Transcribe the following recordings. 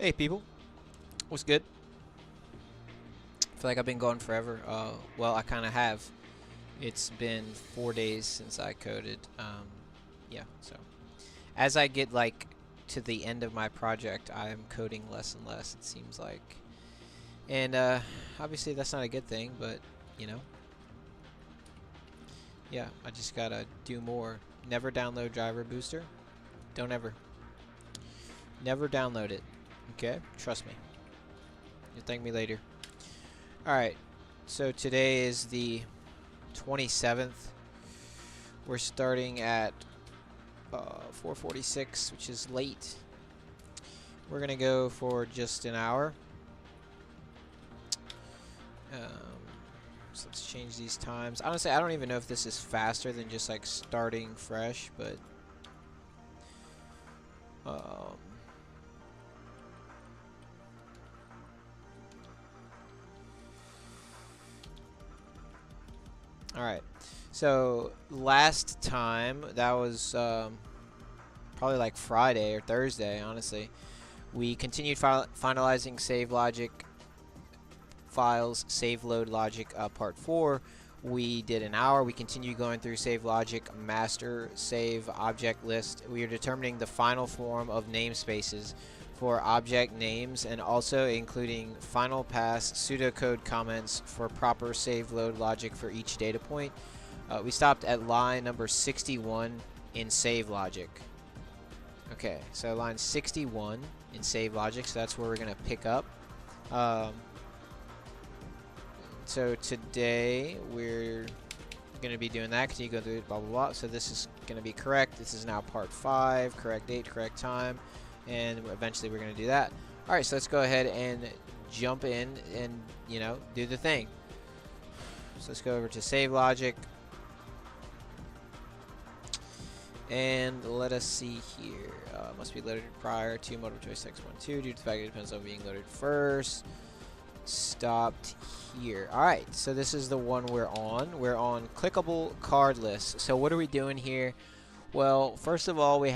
Hey people, what's good? I feel like I've been gone forever. Well, I kind of have. It's been 4 days since I coded. Yeah, so as I get like to the end of my project, I'm coding less and less, it seems like. And obviously that's not a good thing, but you know, yeah, I just gotta do more. Never download driver booster. Don't ever. Never download it. Okay? Trust me. You'll thank me later. Alright, so today is the 27th. We're starting at 4:46, which is late. We're gonna go for just an hour. So let's change these times. Honestly, I don't even know if this is faster than just like starting fresh, but um, all right. So last time, that was probably like Friday or Thursday, honestly. We continued finalizing save logic files, save load logic part 4. We did an hour. We continued going through save logic, master, save, object list. We are determining the final form of namespaces for object names and also including final pass pseudocode comments for proper save load logic for each data point. We stopped at line number 61 in save logic. Okay, so line 61 in save logic, so that's where we're going to pick up. So today we're going to be doing that, continue going through blah blah blah. So this is going to be correct. This is now part 5, correct date, correct time, and eventually we're going to do that. All right, so let's go ahead and jump in and, you know, do the thing. So let's go over to save logic. And let us see here. Must be loaded prior to multiple choice text 1, 2 due to the fact it depends on being loaded first. Stopped here. Alright, so this is the one we're on. We're on clickable card list. So what are we doing here? Well, first of all, we're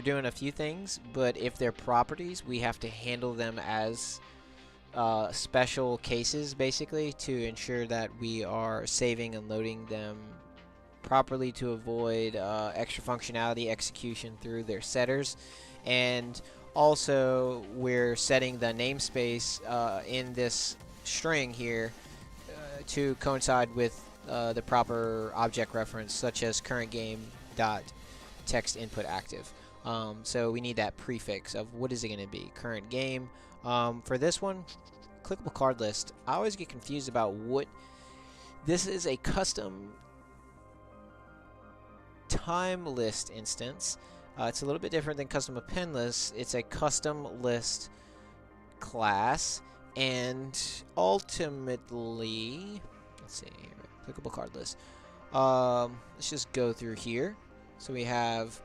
doing a few things, but if they're properties, we have to handle them as special cases, basically, to ensure that we are saving and loading them properly to avoid extra functionality execution through their setters. And also we're setting the namespace in this string here to coincide with the proper object reference, such as current game dot text input active. So we need that prefix of what is it going to be, current game. For this one, clickable card list, I always get confused about what this is. A custom time list instance. It's a little bit different than custom append list. It's a custom list class, and ultimately, let's see here, clickable card list. Let's just go through here. So we have,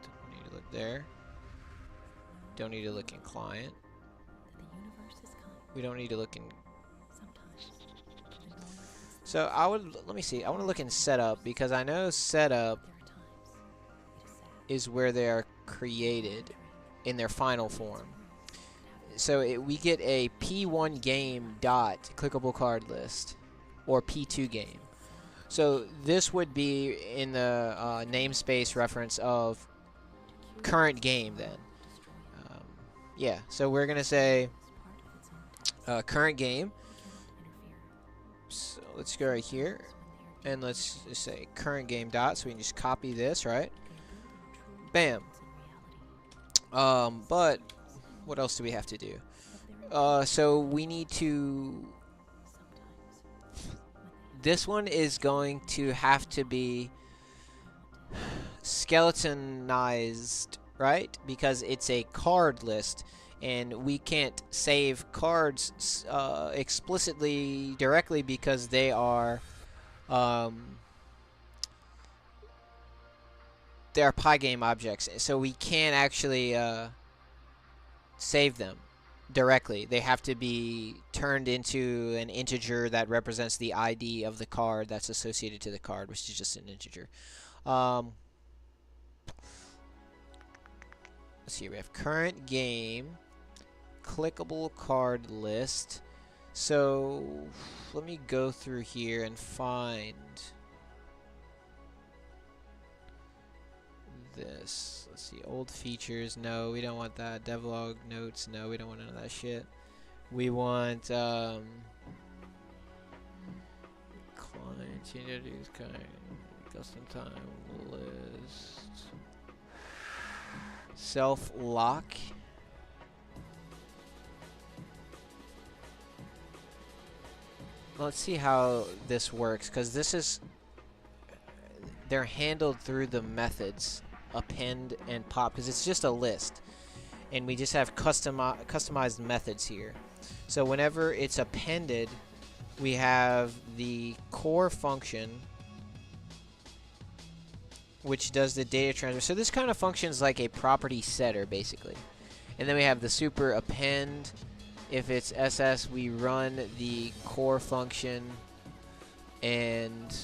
don't need to look there. Don't need to look in client. We don't need to look in. So let me see. I want to look in setup because I know setup is where they are created in their final form. So we get a P1 game dot clickable card list or P2 game. So this would be in the namespace reference of current game then. Yeah, so we're going to say current game. So let's go right here and let's just say current game dot, so we can just copy this, right? Bam. But what else do we have to do? So we need to, this one is going to have to be skeletonized, right? Because it's a card list, and we can't save cards explicitly directly because they are Pygame objects, so we can't actually save them directly. They have to be turned into an integer that represents the ID of the card that's associated to the card, which is just an integer. let's see. We have current game, clickable card list. So let me go through here and find this. Let's see, old features. No, we don't want that. Devlog notes. No, we don't want none of that shit. We want client introduce kind custom time list. Self lock. Let's see how this works, because this is, they're handled through the methods append and pop, because it's just a list and we just have customized methods here. So whenever it's appended, we have the core function which does the data transfer. So this kind of functions like a property setter basically. And then we have the super append. If it's SS, we run the core function and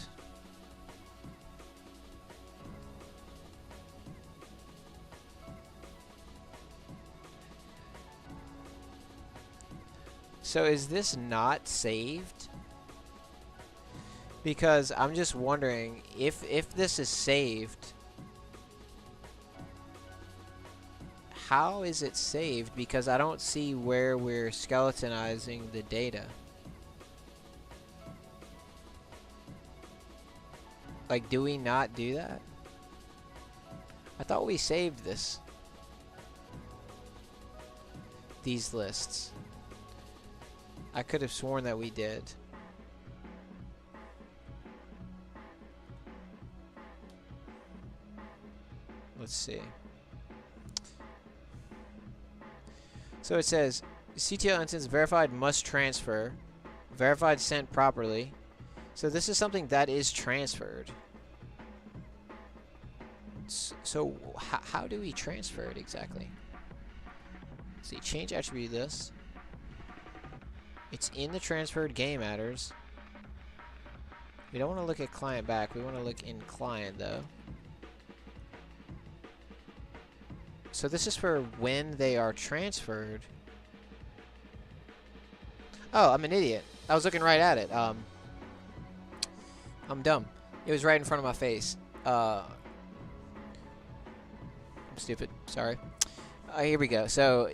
so is this not saved? Because I'm just wondering if this is saved, how is it saved? Because I don't see where we're skeletonizing the data. Like, do we not do that? I thought we saved this. These lists. I could have sworn that we did. Let's see. So it says CTL instance verified must transfer, verified sent properly. So this is something that is transferred. So how do we transfer it exactly? Let's see, change attribute list. It's in the transferred game matters. We don't want to look at client back. We want to look in client though. So this is for when they are transferred. Oh, I'm an idiot. I was looking right at it. I'm dumb. It was right in front of my face. I'm stupid. Sorry. Here we go. So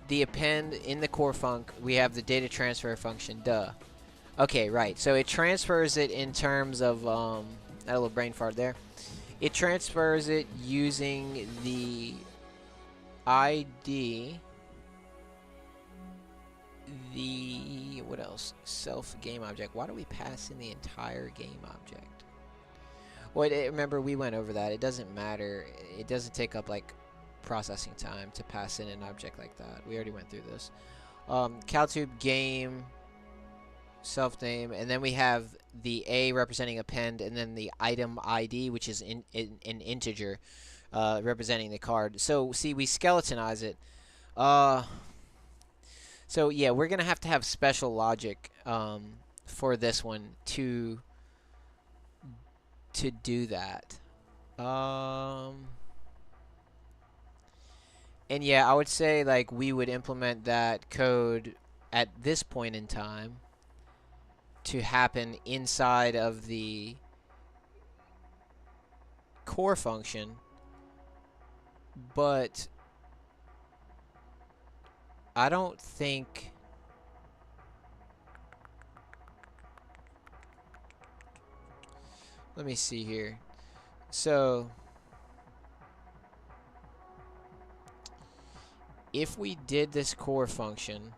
the append in the core func, we have the data transfer function. Duh. Okay, right. So it transfers it in terms of that little brain fart there. It transfers it using the ID, the what else? Self game object. Why do we pass in the entire game object? Well, remember we went over that. It doesn't matter. It doesn't take up like processing time to pass in an object like that. We already went through this. CalTube game self name, and then we have the A representing append, and then the item ID, which is in an integer. Representing the card. So see, we skeletonize it. So yeah, we're gonna have to have special logic for this one to do that. And yeah, I would say like we would implement that code at this point in time to happen inside of the core function. But I don't think let me see here. So if we did this core function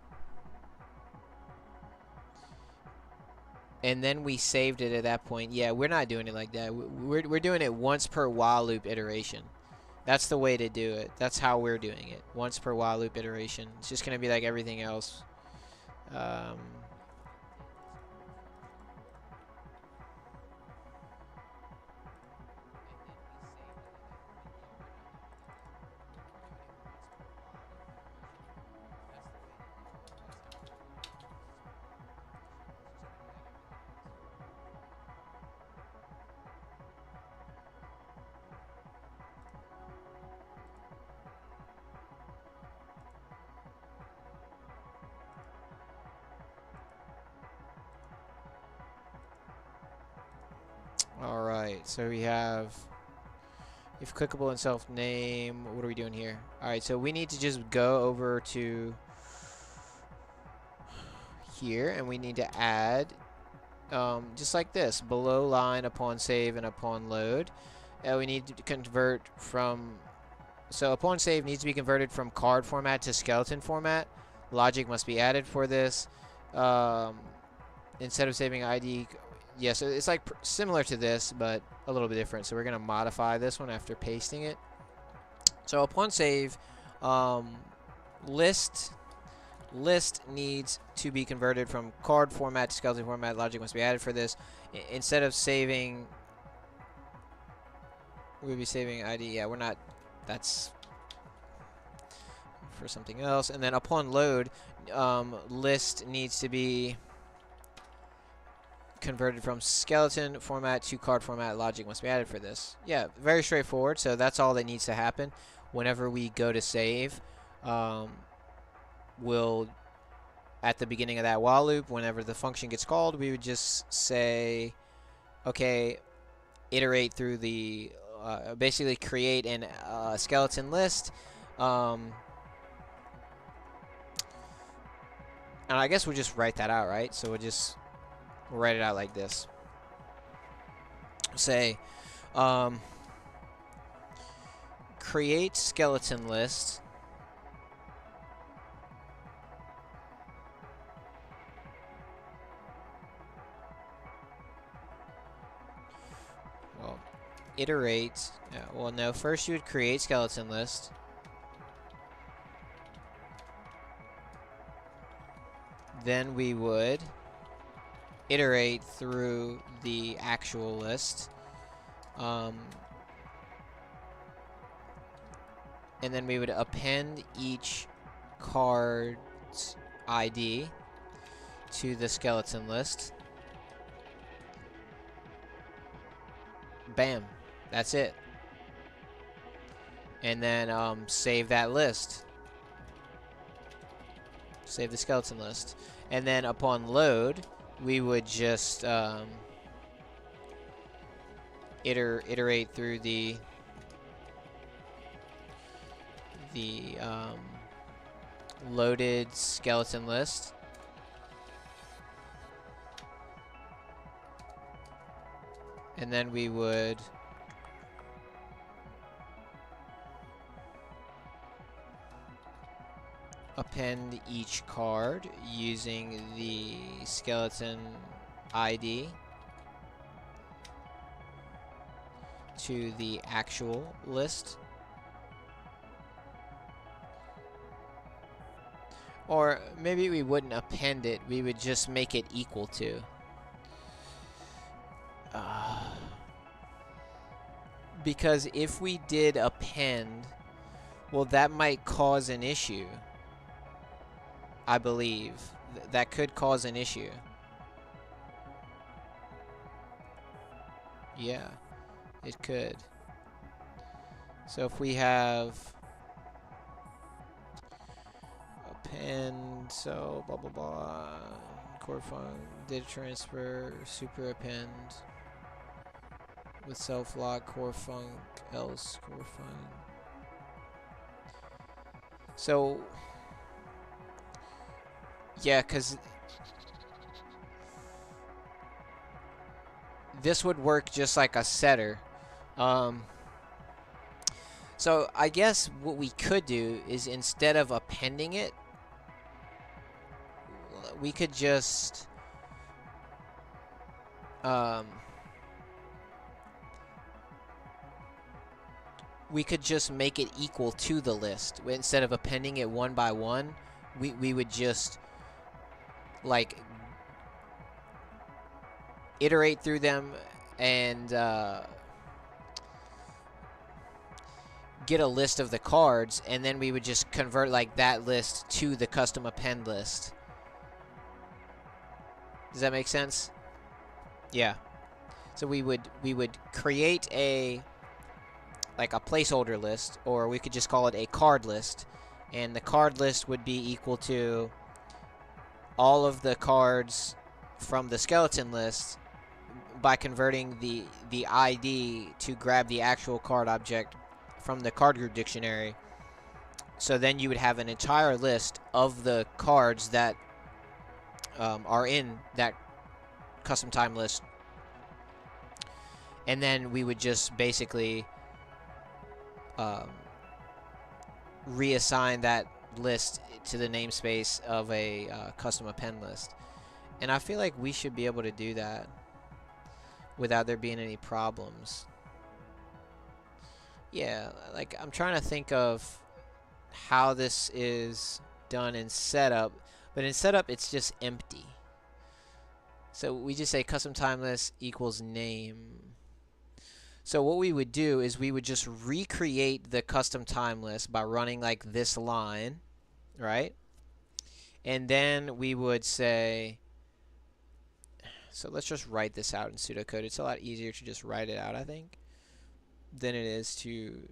and then we saved it at that point, yeah, we're not doing it like that. We're doing it once per while loop iteration. That's the way to do it. That's how we're doing it. Once per while loop iteration. It's just going to be like everything else. right, so we have if clickable and self name. What are we doing here? All right, so we need to just go over to here, and we need to add just like this, below line upon save and upon load. We need to convert from, so upon save needs to be converted from card format to skeleton format. Logic must be added for this. Instead of saving ID, yeah, so it's like similar to this, but a little bit different. So we're going to modify this one after pasting it. So upon save, list needs to be converted from card format to skeleton format. Logic must be added for this. Instead of saving, we'll be saving ID. Yeah, we're not. That's for something else. And then upon load, list needs to be converted from skeleton format to card format. Logic must be added for this. Yeah, very straightforward. So that's all that needs to happen. Whenever we go to save, we'll, at the beginning of that while loop, whenever the function gets called, we would just say, okay, iterate through the, basically create an skeleton list. And I guess we'll just write that out, right? So we'll write it out like this. Say, create skeleton list. Well, iterate. Well, no, first you would create skeleton list. Then we would iterate through the actual list. And then we would append each card's ID to the skeleton list. Bam. That's it. And then save that list. Save the skeleton list. And then upon load, we would just iterate through the loaded skeleton list. And then we would append each card using the skeleton ID to the actual list. Or maybe we wouldn't append it, we would just make it equal to. Because if we did append, well, that might cause an issue. I believe that could cause an issue. Yeah, it could. So if we have append, so blah blah blah, core func, data transfer, super append with self log, core func, else core func. So yeah, because this would work just like a setter. So I guess what we could do is, instead of appending it, we could just make it equal to the list. Instead of appending it one by one, we would just like iterate through them and get a list of the cards, and then we would just convert like that list to the custom append list. Does that make sense? Yeah. So we would create a placeholder list, or we could just call it a card list, and the card list would be equal to all of the cards from the skeleton list, by converting the ID to grab the actual card object from the card group dictionary. So then you would have an entire list of the cards that are in that custom time list. And then we would just basically reassign that list to the namespace of a custom append list. And I feel like we should be able to do that without there being any problems. Yeah, like I'm trying to think of how this is done in setup, but in setup it's just empty. So we just say custom time list equals name. So what we would do is we would just recreate the custom time list by running like this line, right? And then we would say, so let's just write this out in pseudocode. It's a lot easier to just write it out, I think, than it is to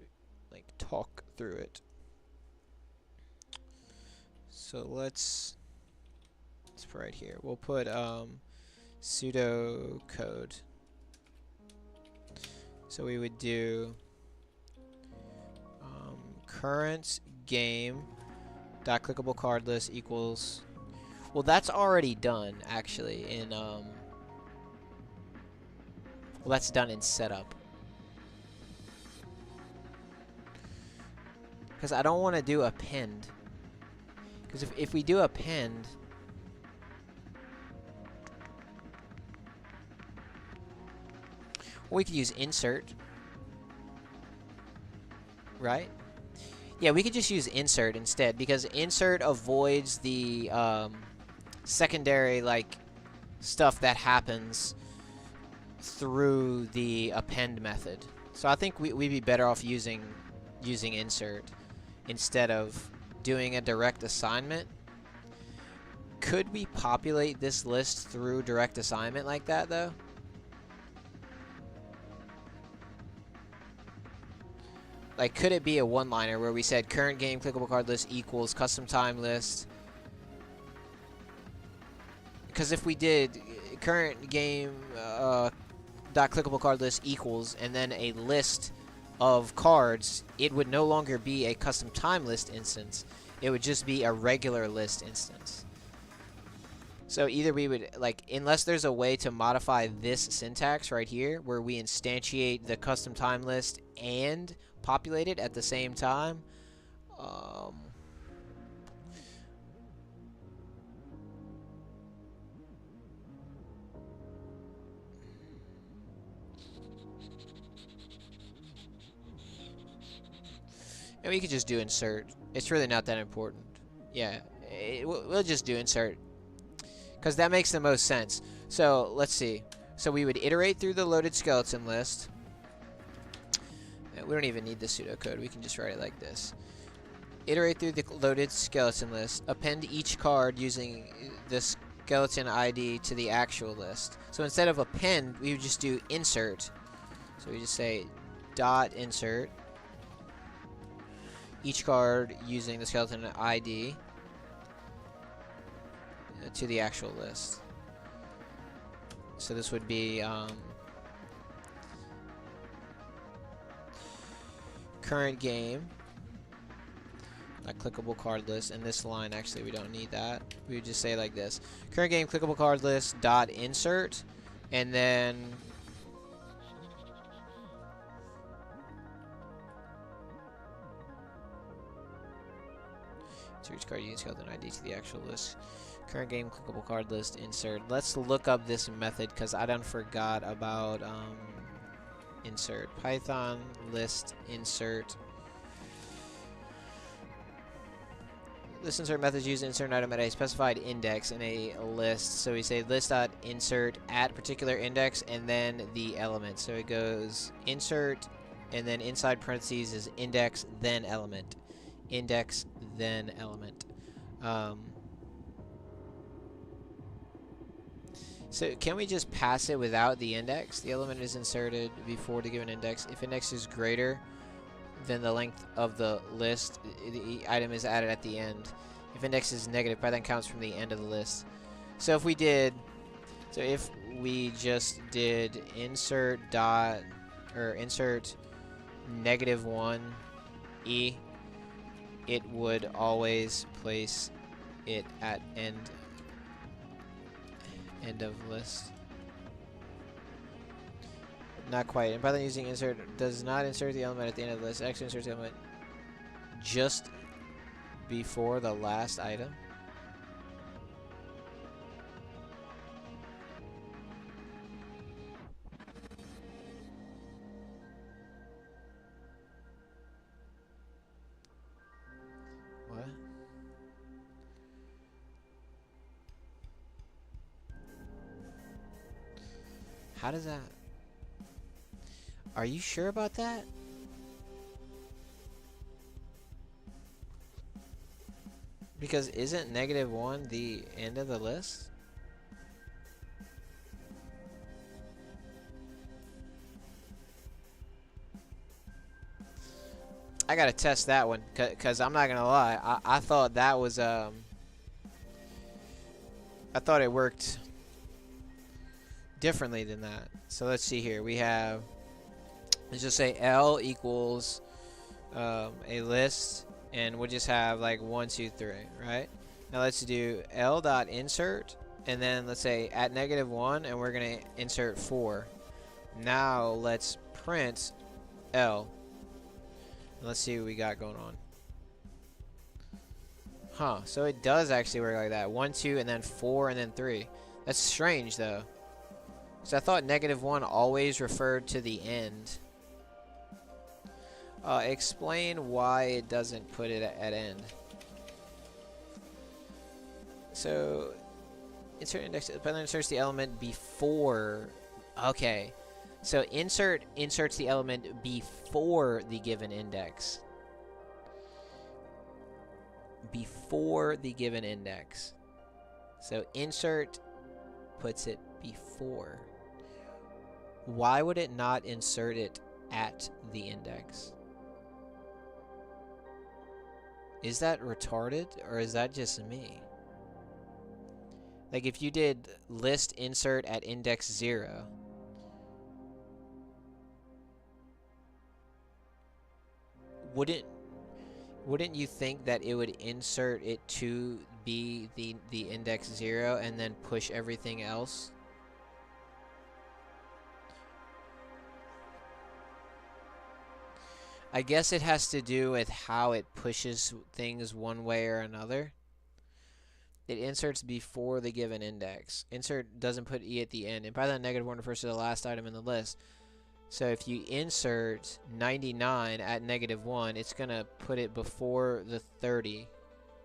like talk through it. So let's put right here. We'll put pseudocode. So we would do current game dot clickable card list equals, well, that's already done actually in well, that's done in setup, because I don't want to do append, because if we do append, we could use insert, right? Yeah, we could just use insert instead, because insert avoids the secondary like stuff that happens through the append method. So I think we'd be better off using insert instead of doing a direct assignment. Could we populate this list through direct assignment like that though? Like, could it be a one-liner where we said current game clickable card list equals custom time list? Because if we did current game dot clickable card list equals and then a list of cards, it would no longer be a custom time list instance. It would just be a regular list instance. So either we would, like, unless there's a way to modify this syntax right here where we instantiate the custom time list and populate it at the same time. And we could just do insert. It's really not that important. Yeah, we'll just do insert, because that makes the most sense. So let's see. So we would iterate through the loaded skeleton list. We don't even need the pseudocode. We can just write it like this. Iterate through the loaded skeleton list. Append each card using the skeleton ID to the actual list. So instead of append, we would just do insert. So we just say dot insert each card using the skeleton ID to the actual list. So this would be current game, a clickable card list, and this line actually we don't need that. We would just say like this: current game clickable card list dot insert, and then to each card using skeleton ID to the actual list. Current game clickable card list insert. Let's look up this method because I done forgot about insert. Python list insert. This insert method uses insert item at a specified index in a list. So we say list.insert at particular index and then the element. So it goes insert and then inside parentheses is index then element. Index then element. So can we just pass it without the index? The element is inserted before the given index. If index is greater than the length of the list, the item is added at the end. If index is negative, Python counts from the end of the list. So if we did So if we just did insert dot or insert -1 e, it would always place it at end of list. Not quite. And by the using insert does not insert the element at the end of the list. Actually inserts the element just before the last item. What? How does that? Are you sure about that? Because isn't -1 the end of the list? I gotta test that one, cause I'm not gonna lie. I thought that was I thought it worked differently than that. So let's see here. We have, let's just say L equals a list, and we'll just have like 1, 2, 3, right? Now let's do L dot insert, and then let's say at -1, and we're gonna insert 4. Now let's print L. Let's see what we got going on. Huh, so it does actually work like that. 1, 2, and then 4, and then 3. That's strange, though. So I thought -1 always referred to the end. Explain why it doesn't put it at end. So, insert index, but then inserts the element before. Okay. So insert inserts the element before the given index. Before the given index. So insert puts it before. Why would it not insert it at the index? Is that retarded, or is that just me? Like if you did list insert at index 0, wouldn't you think that it would insert it to be the index 0 and then push everything else? I guess it has to do with how it pushes things one way or another. It inserts before the given index. Insert doesn't put E at the end. And by that, -1 refers to the last item in the list. So if you insert 99 at -1, it's going to put it before the 30.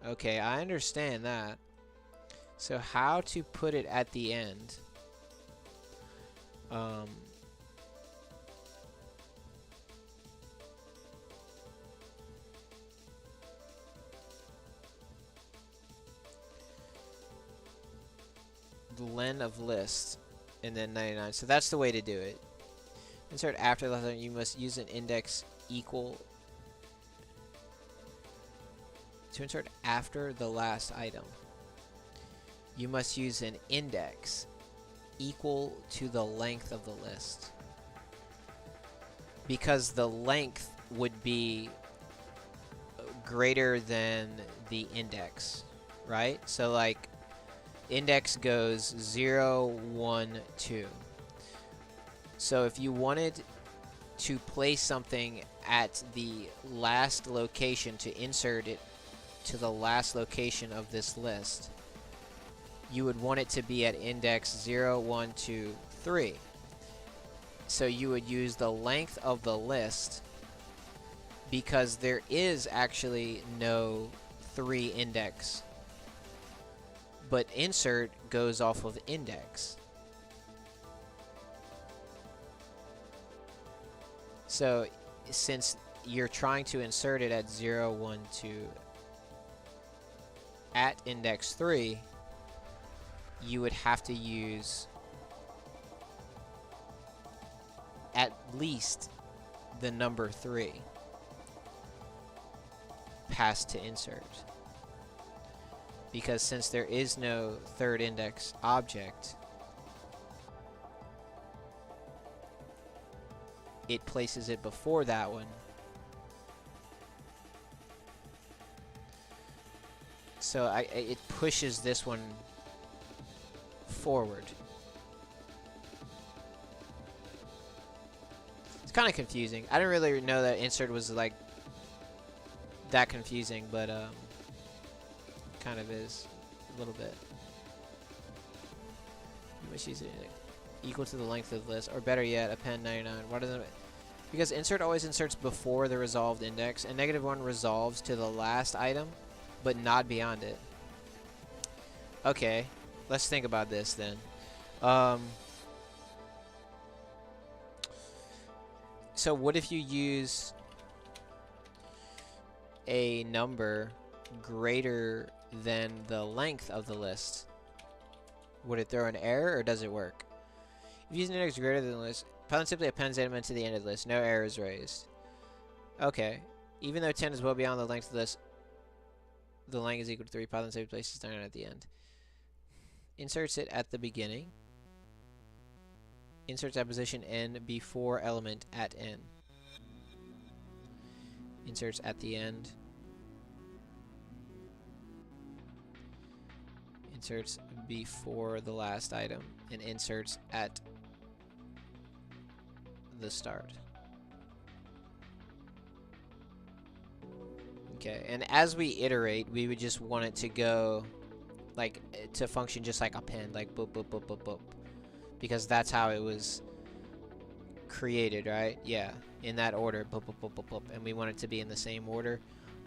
Okay, I understand that. So how to put it at the end? The len of list and then 99. So that's the way to do it. Insert after the letter, you must use an index equal to insert after the last item. You must use an index equal to the length of the list, because the length would be greater than the index, right? So like index goes 0, 1, 2. So if you wanted to place something at the last location to insert it to the last location of this list, you would want it to be at index 0, 1, 2, 3. So you would use the length of the list, because there is actually no 3 index, but insert goes off of index. So since you're trying to insert it at 0, 1, 2 at index 3, you would have to use at least the number 3 passed to insert. Because since there is no third index object, it places it before that one. So it pushes this one forward. It's kind of confusing. I didn't really know that insert was like that confusing, but kind of is a little bit. Which is equal to the length of the list, or better yet, append 99. Why doesn't it? Because insert always inserts before the resolved index, and -1 resolves to the last item, but not beyond it. Okay, let's think about this then. So what if you use a number greater than the length of the list? Would it throw an error, or does it work? If you use an index greater than the list, Python simply appends element to the end of the list. No error is raised. Okay. Even though 10 is well beyond the length of the list, the length is equal to 3. Python simply places 9 at the end. Inserts it at the beginning. Inserts at position n before element at n. Inserts at the end. Inserts before the last item. And inserts at the start. Okay, and as we iterate, we would just want it to go, like, to function just like append, like boop, boop, boop, boop, boop. Because that's how it was created, right? Yeah, in that order, boop, boop, boop, boop, boop. And we want it to be in the same order.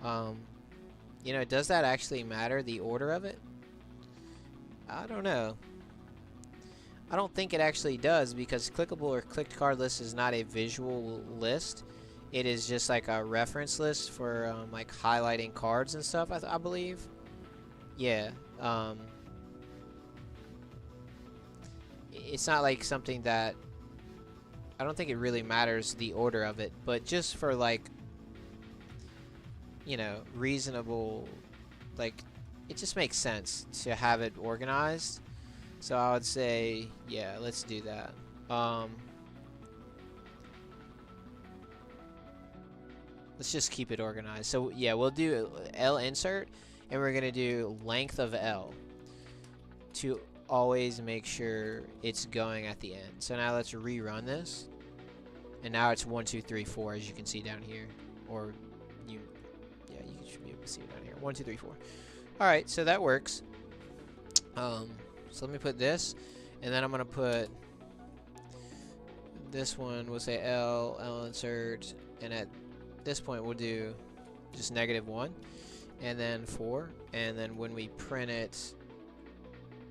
You know, does that actually matter, the order of it? I don't know. I don't think it actually does, because clickable or clicked card list is not a visual list. It is just like a reference list for like highlighting cards and stuff, I believe. Yeah. It's not like something that... I don't think it really matters the order of it, but just for like, you know, reasonable, like, it just makes sense to have it organized. So I would say, yeah, let's do that. Let's just keep it organized. So yeah, we'll do L insert, and we're gonna do length of L to always make sure it's going at the end. So now let's rerun this, and now it's 1, 2, 3, 4, as you can see down here, or you should be able to see it down here. 1, 2, 3, 4. All right, so that works. So let me put this, and then I'm gonna put this one. We'll say L insert, and at this point we'll do just -1, and then 4, and then when we print it,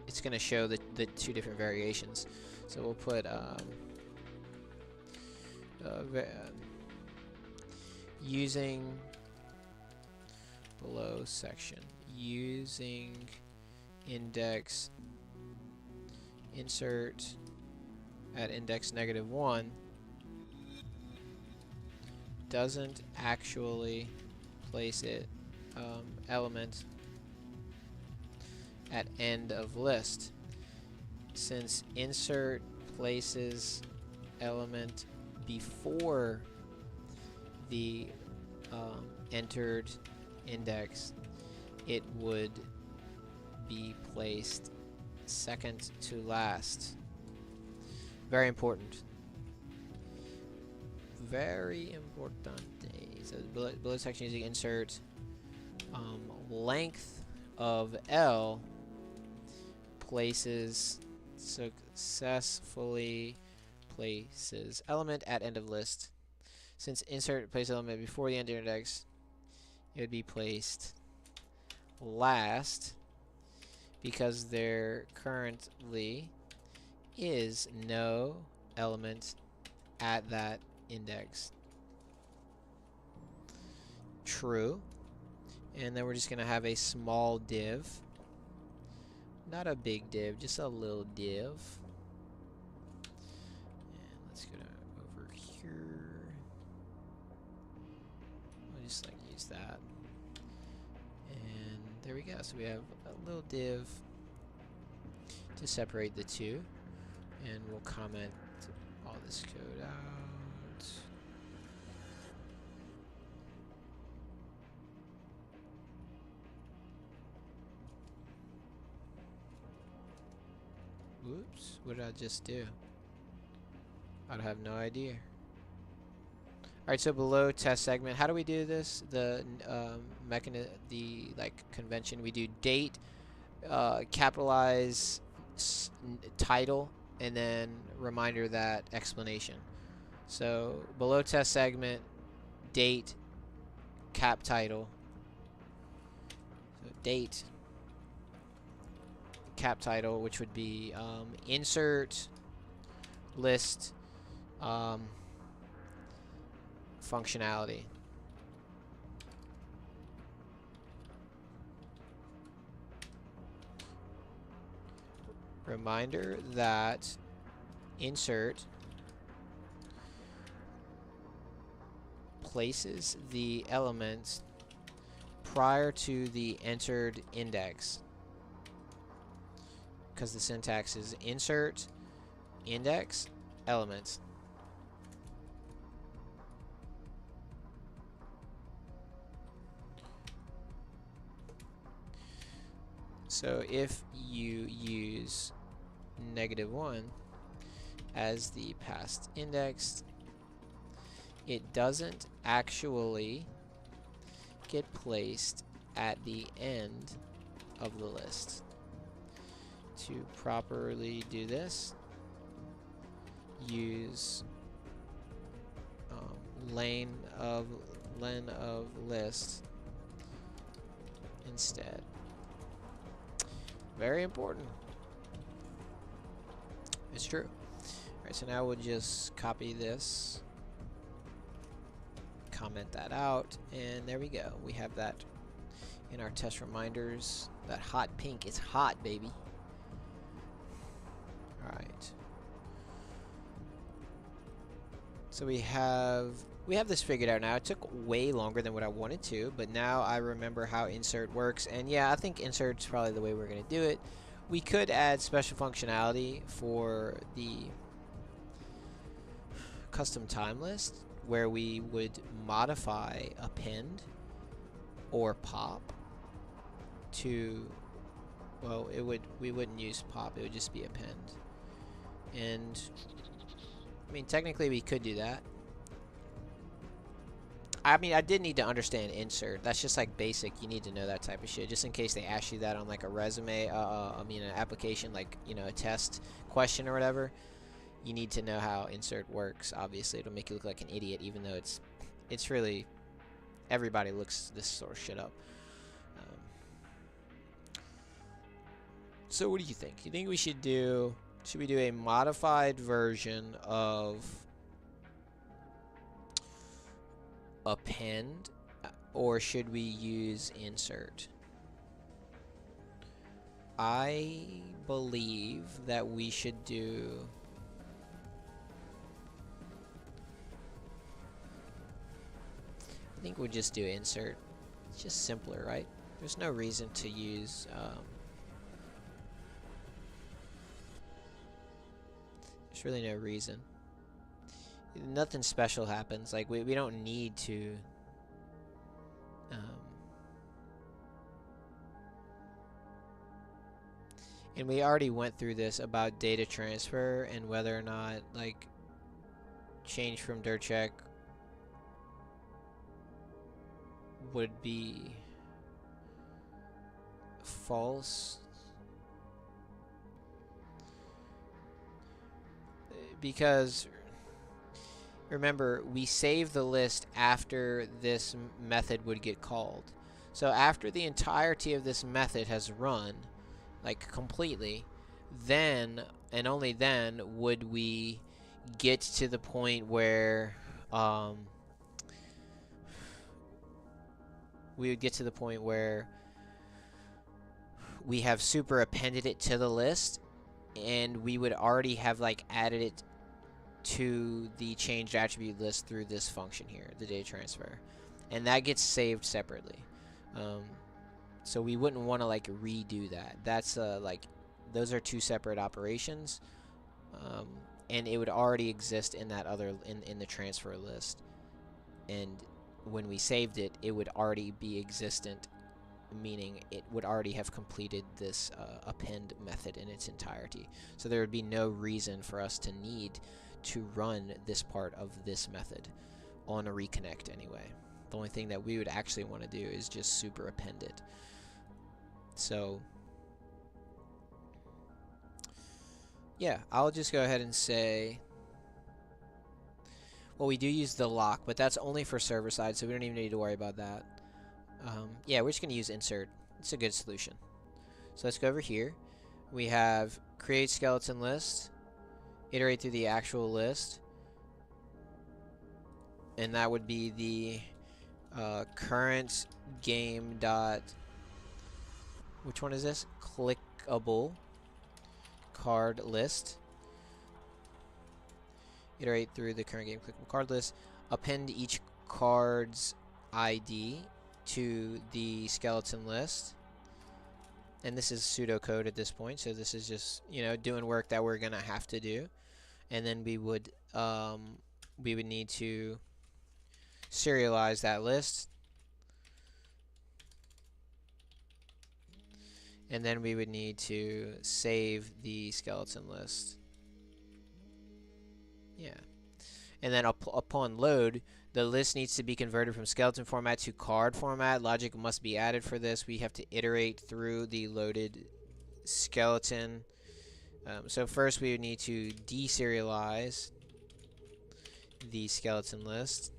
it's gonna show the two different variations. So we'll put using below section, using index insert at index -1 doesn't actually place it element at end of list, since insert places element before the entered index. It would be placed second to last. Very important. Very important. So below section, using insert length of L places successfully places element at end of list. Since insert places element before the end index, it would be placed last, because there currently is no element at that index. True. And then we're just going to have a small div. Not a big div, just a little div. And let's go over here. I'll just like use that. And there we go. So we have a little div to separate the two. And we'll comment all this code out. Oops, what did I just do? I have no idea. Alright, so below test segment, how do we do this? The convention, we do date, capitalize title, and then reminder that explanation. So below test segment, date, cap title. So date, cap title, which would be insert, list, functionality. Reminder that insert places the elements prior to the entered index, because the syntax is insert, index, elements. So if you use -1 as the past index, it doesn't actually get placed at the end of the list. To properly do this, use len of list instead. Very important. It's true. Alright, so now we'll just copy this, comment that out, and there we go. We have that in our test reminders. That hot pink is hot, baby. Alright. So we have this figured out now. It took way longer than what I wanted to, but now I remember how insert works. And yeah, I think insert's probably the way we're going to do it. We could add special functionality for the custom time list, where we would modify append or pop to, well, we wouldn't use pop, it would just be append. And I mean, technically we could do that. I mean, I did need to understand insert. That's just like basic. You need to know that type of shit, just in case they ask you that on like a resume. I mean, an application, like, you know, a test question or whatever. You need to know how insert works. Obviously, it'll make you look like an idiot, even though it's really, everybody looks this sort of shit up. So what do you think? You think we should do? Should we do a modified version of append, or should we use insert? I believe that we should do I think we'll just do insert. It's just simpler, right? There's no reason to use there's really no reason. Nothing special happens. Like, we don't need to and we already went through this about data transfer and whether or not, like, change from dir check would be false, because remember, we save the list after this method would get called. So after the entirety of this method has run, like, completely, then and only then would we get to the point where we would get to the point where we have super appended it to the list, and we would already have, like, added it to the changed attribute list through this function here, the data transfer, and that gets saved separately. So we wouldn't want to, like, redo that. That's like, those are two separate operations, and it would already exist in that other in the transfer list, and when we saved it, it would already be existent meaning it would already have completed this append method in its entirety. So there would be no reason for us to need to run this part of this method on a reconnect anyway. The only thing that we would actually want to do is just super append it. So yeah, I'll just go ahead and say, well, we do use the lock, but that's only for server side, so we don't even need to worry about that. Yeah, we're just going to use insert. It's a good solution. So let's go over here. We have create skeleton list, iterate through the actual list, and that would be the current game dot, which one is this? Clickable card list. Iterate through the current game clickable card list. Append each card's ID to the skeleton list. And this is pseudocode at this point, so this is just, you know, doing work that we're gonna have to do. And then we would need to serialize that list. And then we would need to save the skeleton list. Yeah. And then upon load, the list needs to be converted from skeleton format to card format. Logic must be added for this. We have to iterate through the loaded skeleton. So first we would need to deserialize the skeleton list.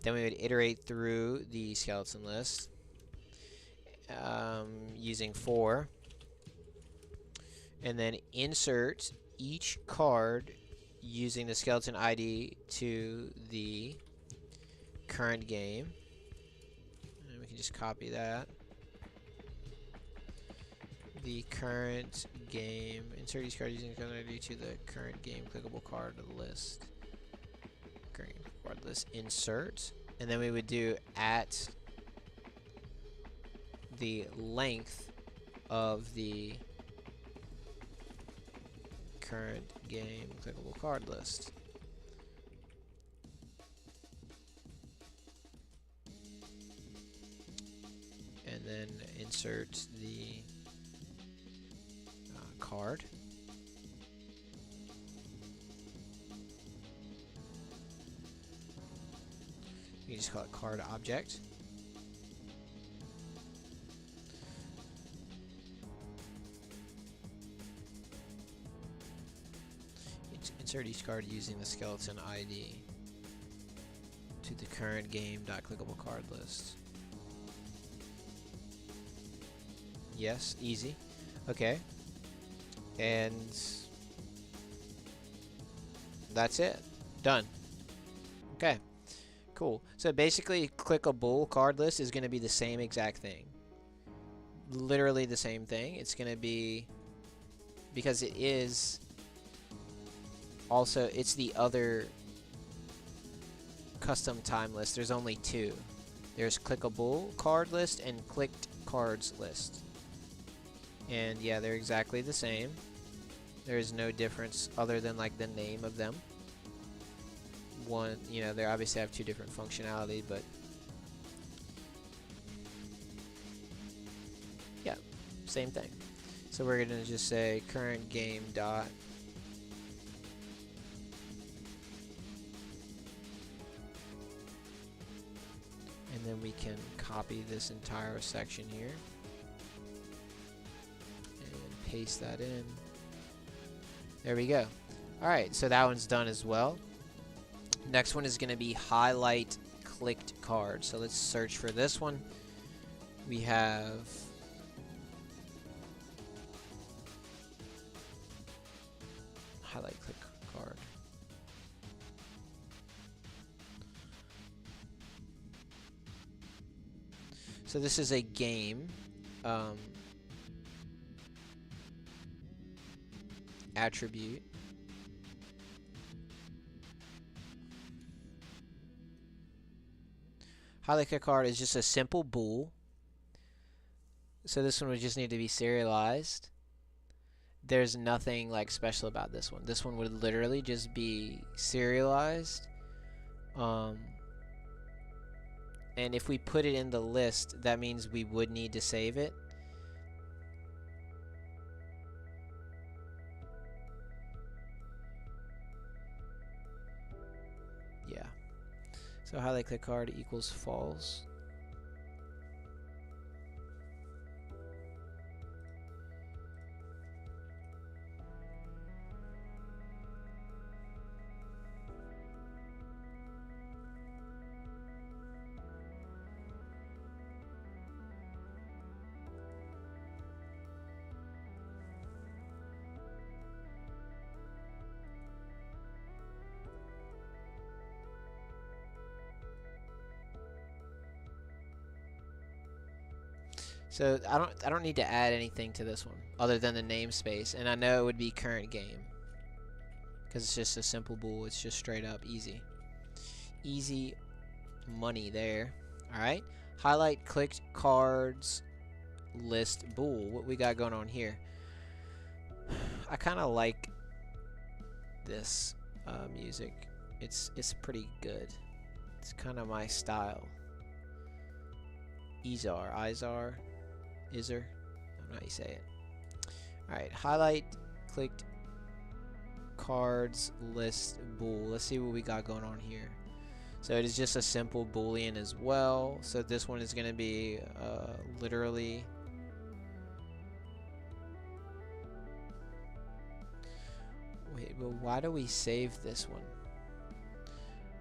Then we would iterate through the skeleton list using for. And then insert each card using the skeleton ID to the current game. And we can just copy that. The current game. Insert each card using the skeleton ID to the current game clickable card list. Current game card list. Insert. And then we would do at the length of the current game clickable card list. And then insert the card. You can just call it card object. Insert each card using the skeleton ID to the current game.clickable card list. Yes, easy. Okay. And that's it. Done. Okay. Cool. So basically, clickable card list is going to be the same exact thing. Literally the same thing. It's going to be, because it is also, it's the other custom time list. There's only two. There's clickable card list and clicked cards list. And yeah, they're exactly the same. There is no difference other than like the name of them. One, you know, they obviously have two different functionality, but yeah, same thing. So we're gonna just say current game dot and then we can copy this entire section here and paste that in. There we go. Alright, so that one's done as well. Next one is going to be highlight clicked card. So let's search for this one. We have highlight click card. So this is a game attribute. Highlight click card is just a simple bool. So this one would just need to be serialized. There's nothing like special about this one. This one would literally just be serialized. And if we put it in the list, that means we would need to save it. Yeah. So highlight click card equals false. So I don't need to add anything to this one other than the namespace, and I know it would be current game because it's just a simple bool. It's just straight up easy money there. All right, highlight clicked cards list bool. What we got going on here? I kind of like this music. It's pretty good. It's kind of my style. Izar. I don't know how you say it. Alright, highlight, clicked, cards, list, bool. Let's see what we got going on here. So it is just a simple boolean as well. So this one is going to be literally... Wait, but why do we save this one?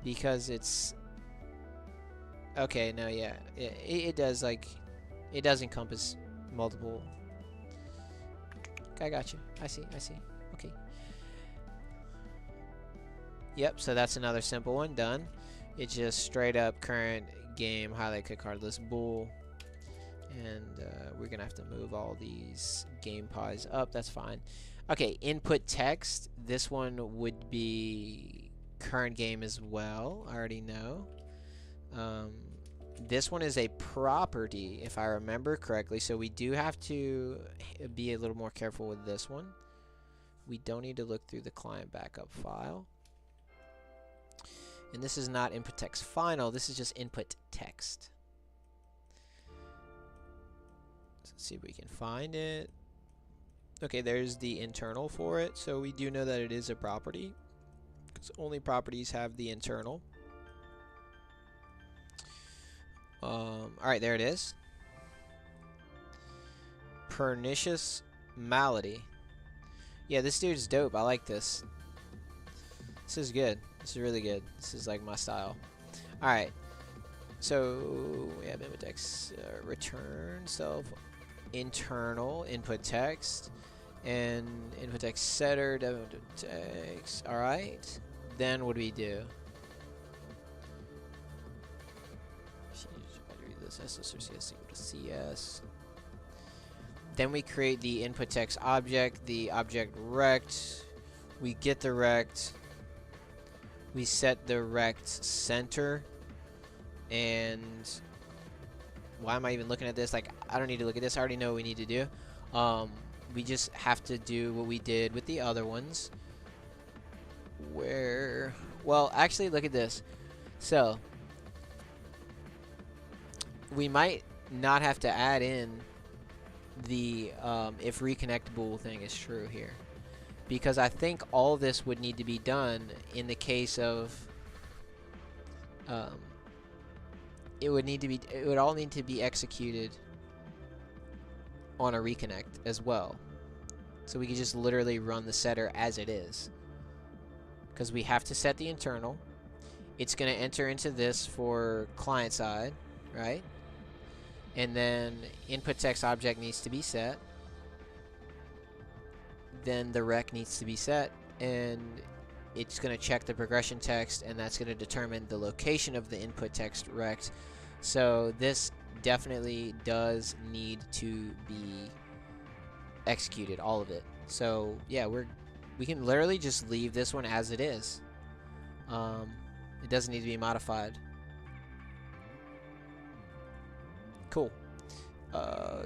Because it's... Okay, no, yeah. It does, like... It does encompass multiple... I got you. I see. Okay. Yep, so that's another simple one. Done. It's just straight up current game highlight click card list bool. And we're going to have to move all these game pies up. That's fine. Okay, input text. This one would be current game as well. I already know. This one is a property, if I remember correctly, so we do have to be a little more careful with this one. We don't need to look through the client backup file. And this is not input text final, this is just input text. So let's see if we can find it. Okay, there's the internal for it, so we do know that it is a property, because only properties have the internal. Alright, there it is. Pernicious malady. Yeah, this dude's dope. I like this. This is good. This is really good. This is like my style. Alright. So, we have input text, return self, internal, input text, and input text setter, text. Alright. Then what do we do? SS or CS equal to CS. Then we create the input text object, the object rect. We get the rect. We set the rect center. And why am I even looking at this? Like, I don't need to look at this. I already know what we need to do. We just have to do what we did with the other ones. Where, well, actually, look at this. So we might not have to add in the if reconnect bool thing is true here, because I think all this would need to be done in the case of it would all need to be executed on a reconnect as well, so we could just literally run the setter as it is, because we have to set the internal. It's going to enter into this for client side, right? And then input text object needs to be set. Then the rec needs to be set, and it's going to check the progression text, and that's going to determine the location of the input text rect. So this definitely does need to be executed, all of it. So yeah, we can literally just leave this one as it is. It doesn't need to be modified. Cool.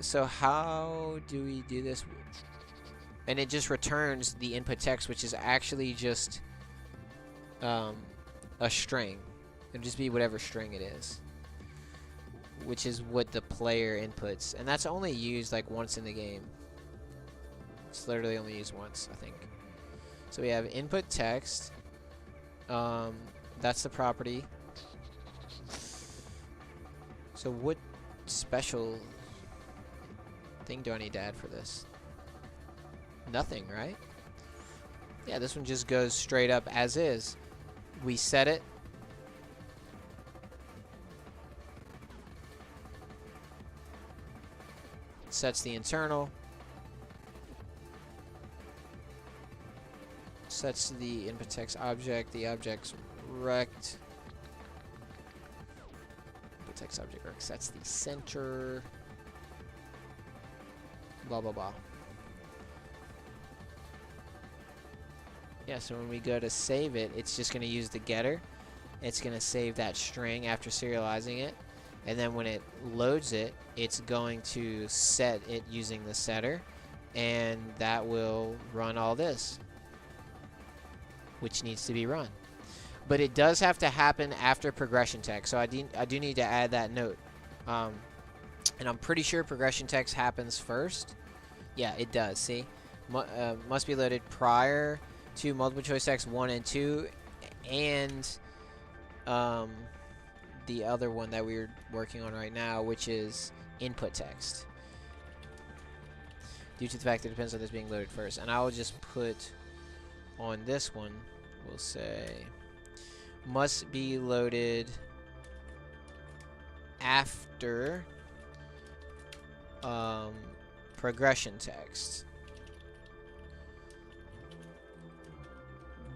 So how do we do this? And it just returns the input text, which is actually just a string. It'll just be whatever string it is. which is what the player inputs, and that's only used like once in the game. It's literally only used once, I think. So we have input text. That's the property. So what special thing do I need to add for this? Nothing, right? Yeah, this one just goes straight up as is. We set it. Sets the internal. Sets the input text object. The object's rect. Input text object rect. Sets the center. Blah, blah, blah. Yeah, so when we go to save it, it's just going to use the getter. It's going to save that string after serializing it. And then when it loads it, it's going to set it using the setter. And that will run all this, which needs to be run. But it does have to happen after progression text. So I do need to add that note. And I'm pretty sure progression text happens first. Yeah, it does. See? Must be loaded prior to multiple choice text 1 and 2, and the other one that we're working on right now, which is input text. Due to the fact that it depends on this being loaded first. And I will just put on this one, we'll say, must be loaded after progression text.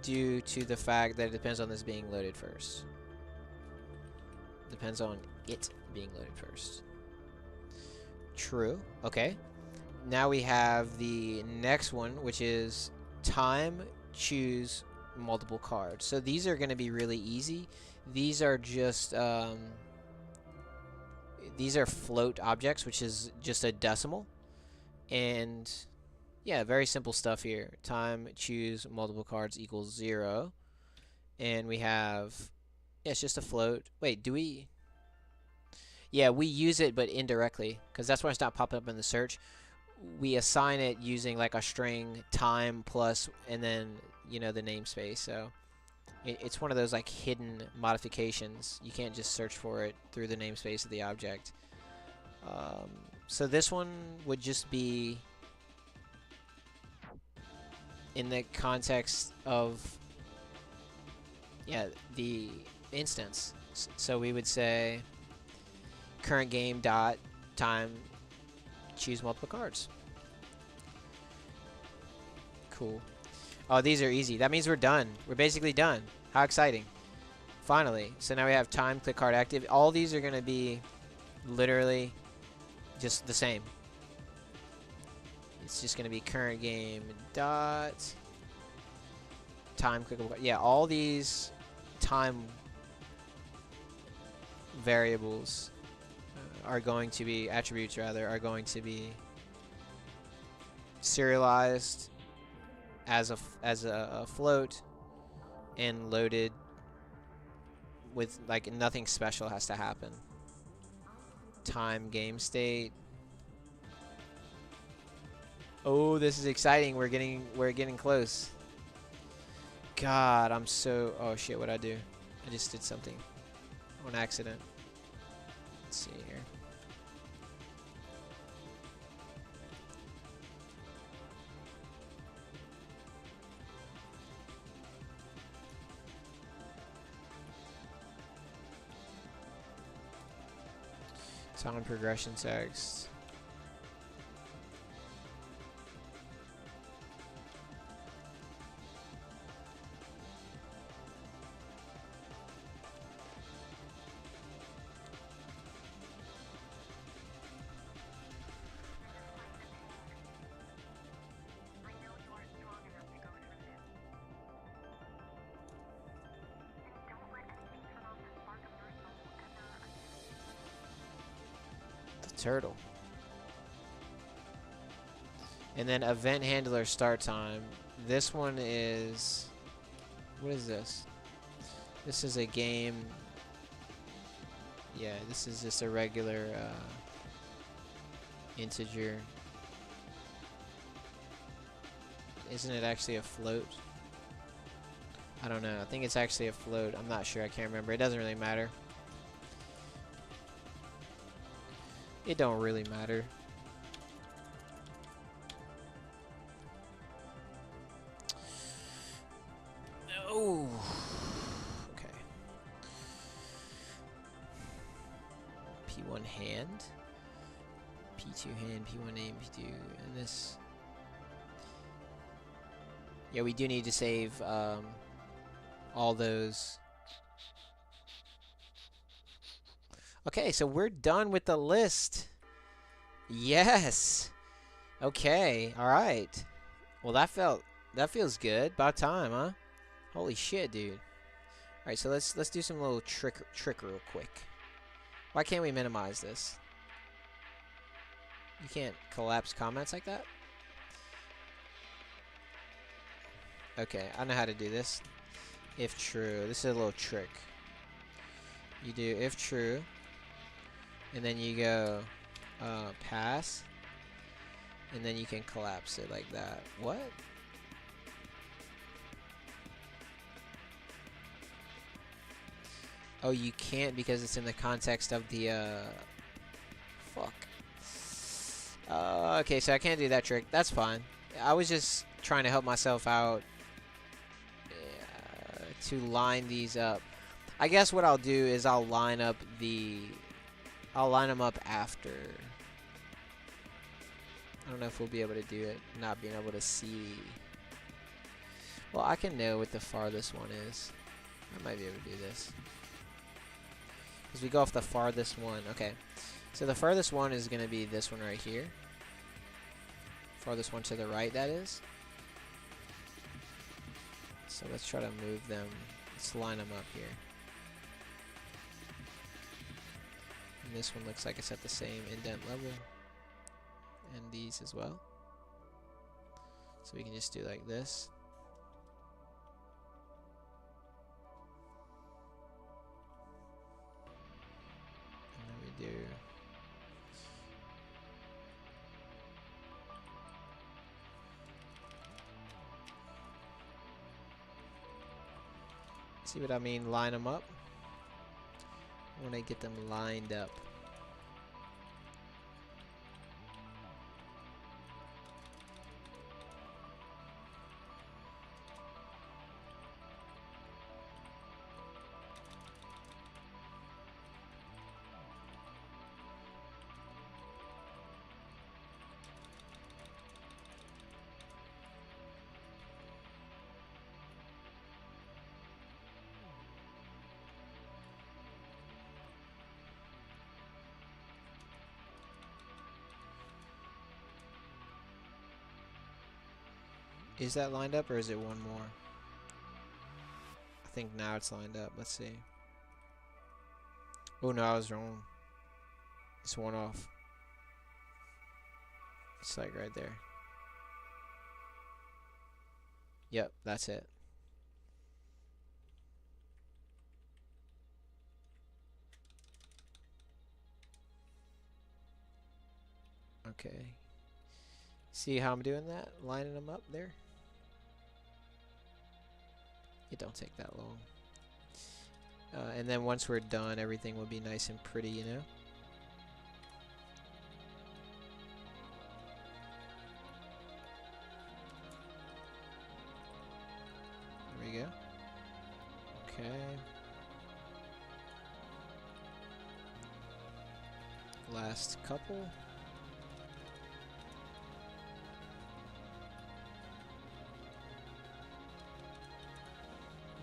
Due to the fact that it depends on this being loaded first. Depends on it being loaded first. True. Okay. Now we have the next one, which is time choose multiple cards. So these are going to be really easy. These are just these are float objects, which is just a decimal. And yeah, very simple stuff here. Time choose multiple cards equals 0. And we have, yeah, it's just a float. Wait, do we? Yeah, we use it, but indirectly, because that's why it's not popping up in the search. We assign it using like a string time plus, and then, you know, the namespace. So it's one of those like hidden modifications. You can't just search for it through the namespace of the object. So this one would just be in the context of, yeah, the instance. So we would say current game dot time choose multiple cards. Cool. Oh, these are easy. That means we're done. We're basically done. How exciting. Finally. So now we have time click card active. All these are going to be literally just the same. It's just going to be current game dot time clickable. Yeah, all these time variables are going to be, attributes rather, are going to be serialized as a float and loaded with, like, nothing special has to happen. Time game state. Oh, this is exciting. We're getting close. God, I'm so, oh shit, what'd I do? I just did something on accident. Let's see here. Time progression text. Turtle. And then event handler start time. This one is, what is this? This is a game. Yeah, this is just a regular integer. Isn't it actually a float? I don't know. I think it's actually a float. I'm not sure. I can't remember. It doesn't really matter. It don't really matter. Oh. Okay. P1 hand. P2 hand, P1 aim, P2, and this. Yeah, we do need to save all those. Okay, so we're done with the list. Yes. Okay. All right. Well, that feels good. About time, huh? Holy shit, dude. All right, so let's do some little trick real quick. Why can't we minimize this? You can't collapse comments like that? Okay, I know how to do this. If true. This is a little trick. You do if true, and then you go pass, and then you can collapse it like that. What? Oh, you can't because it's in the context of the fuck. Okay, so I can't do that trick. That's fine. I was just trying to help myself out to line these up. I guess what I'll do is I'll line them up after. I don't know if we'll be able to do it, not being able to see. Well, I can know what the farthest one is. I might be able to do this. Because we go off the farthest one. Okay. So the farthest one is going to be this one right here. Farthest one to the right, that is. So let's try to move them. Let's line them up here. And this one looks like it's at the same indent level. And these as well. So we can just do like this. And then we do... See what I mean? Line them up. I want to get them lined up. Is that lined up or is it one more? I think now it's lined up. Let's see. Oh no, I was wrong. It's one off. It's like right there. Yep, that's it. Okay. See how I'm doing that? Lining them up there? It don't take that long. And then once we're done, everything will be nice and pretty, you know? There we go. Okay. Last couple.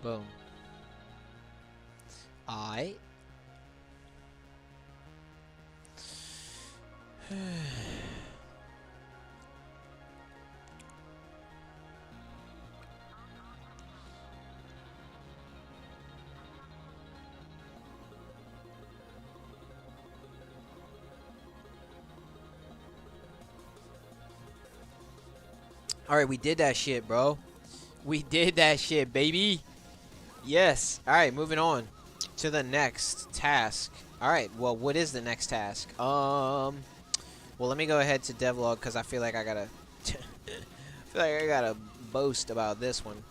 Boom. Alright, we did that shit, bro. We did that shit, baby. Yes. Alright, moving on to the next task. All right. Well, what is the next task? Well, let me go ahead to devlog because I feel like I gotta. I feel like I gotta boast about this one.